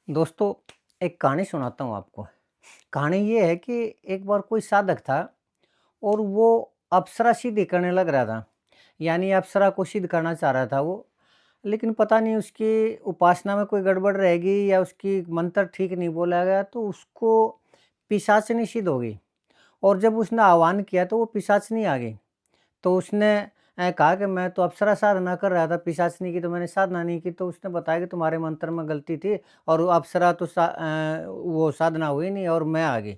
दोस्तों, एक कहानी सुनाता हूँ आपको। कहानी ये है कि एक बार कोई साधक था और वो अप्सरा सिद्धि करने लग रहा था। यानी अप्सरा को सिद्ध करना चाह रहा था वो। लेकिन पता नहीं उसकी उपासना में कोई गड़बड़ रहेगी या उसकी मंत्र ठीक नहीं बोला गया तो उसको पिशाचिनी सिद्ध हो गई। और जब उसने आह्वान किया तो वो पिशाचिनी आ गई। तो उसने कहा कि मैं तो अप्सरा साधना कर रहा था, पिशाचिनी की तो मैंने साधना नहीं की। तो उसने बताया कि तुम्हारे मंत्र में गलती थी और वो अप्सरा तो वो साधना हुई नहीं और मैं आ गई।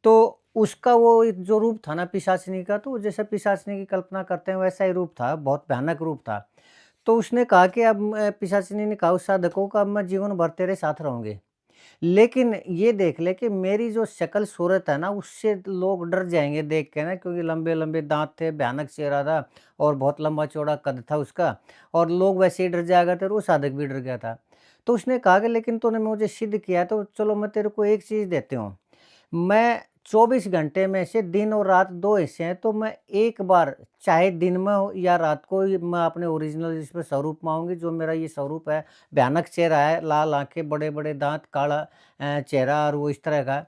तो उसका वो एक जो रूप था ना पिशाचिनी का, तो जैसे पिशाचिनी की कल्पना करते हैं वैसा ही रूप था, बहुत भयानक रूप था। तो उसने कहा कि अब पिशाचिनी ने कहा उस साधक को, कि अब मैं जीवन भर तेरे साथ रहूँगी। लेकिन ये देख ले कि मेरी जो शक्ल सूरत है ना, उससे लोग डर जाएँगे देख के ना, क्योंकि लंबे-लंबे दाँत थे, भयानक चेहरा था और बहुत लंबा-चौड़ा कद था उसका, और लोग वैसे ही डर जाया करते और वो साधक भी डर गया था। तो उसने कहा कि लेकिन तूने मुझे सिद्ध किया, तो चलो मैं तेरे को एक चीज़ देती हूँ। मैं 24 घंटे में से दिन और रात 2 हिस्से हैं, तो मैं एक बार चाहे दिन में हो या रात को ही मैं अपने ओरिजिनल जिसमें स्वरूप में आऊँगी, जो मेरा ये स्वरूप है, भयानक चेहरा है, लाल आँखें, बड़े-बड़े दाँत, काला चेहरा और वो इस तरह का।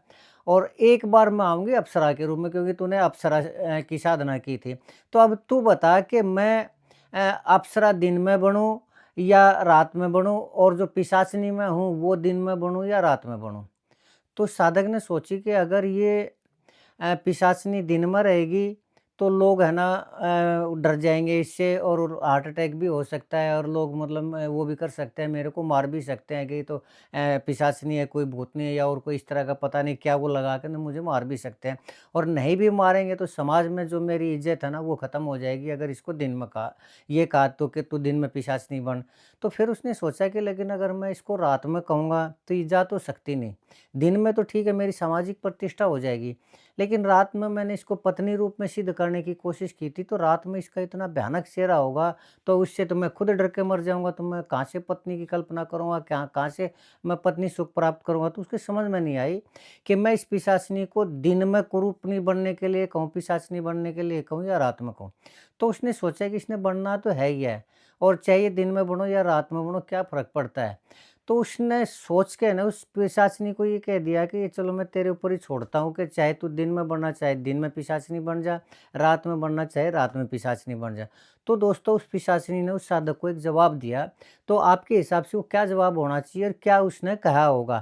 और एक बार मैं आऊँगी अप्सरा के रूप में, क्योंकि तूने अप्सरा की साधना की थी। तो अब तू बता कि मैं अप्सरा दिन में बनूँ या रात में बनूँ, और जो पिशाचिनी मैं हूँ, वो दिन में बनूँ या रात में बनूँ? तो साधक ने सोची कि अगर ये पिशाचिनी दिन में रहेगी तो लोग है ना डर जाएँगे इससे और हार्ट अटैक भी हो सकता है, और लोग मतलब वो भी कर सकते हैं, मेरे को मार भी सकते हैं कि ये तो पिशाचिनी है, कोई भूतनी है या और कोई इस तरह का पता नहीं क्या वो लगा के ना मुझे मार भी सकते हैं। और नहीं भी मारेंगे तो समाज में जो मेरी इज़्ज़त है ना वो ख़त्म हो जाएगी, अगर इसको दिन में कहा, ये कहा तो कि तू दिन में पिशाचिनी बन। तो फिर उसने सोचा कि लेकिन अगर मैं इसको रात में कहूँगा तो ये जा तो सकती नहीं। दिन में तो ठीक है, मेरी सामाजिक प्रतिष्ठा हो जाएगी, लेकिन रात में मैंने इसको पत्नी रूप में सिद्ध करने की कोशिश की थी, तो रात में इसका इतना भयानक चेहरा होगा, तो उससे तो मैं खुद डर के मर जाऊँगा, तो मैं कहाँ से पत्नी की कल्पना करूँगा, क्या कहाँ से मैं पत्नी सुख प्राप्त करूँगा? तो उसके समझ में नहीं आई कि मैं इस पिशाचिनी को दिन में कुरूपनी बनने के लिए कहूँ, पिशाचिनी बनने के लिए कहूँ या रात में कहूँ? तो उसने सोचा कि इसने बनना तो है ही है, और चाहे ये दिन में बनो या रात में बनो, क्या फ़र्क पड़ता है? तो उसने सोच के ना उस पिशाचिनी को ये कह दिया कि ये चलो मैं तेरे ऊपर ही छोड़ता हूँ, कि चाहे तू दिन में बनना चाहे दिन में पिशाचिनी बन जा, रात में बनना चाहे रात में पिशाचिनी बन जा। तो दोस्तों, उस पिशाचिनी ने उस साधक को एक जवाब दिया, तो आपके हिसाब से वो क्या जवाब होना चाहिए और क्या उसने कहा होगा?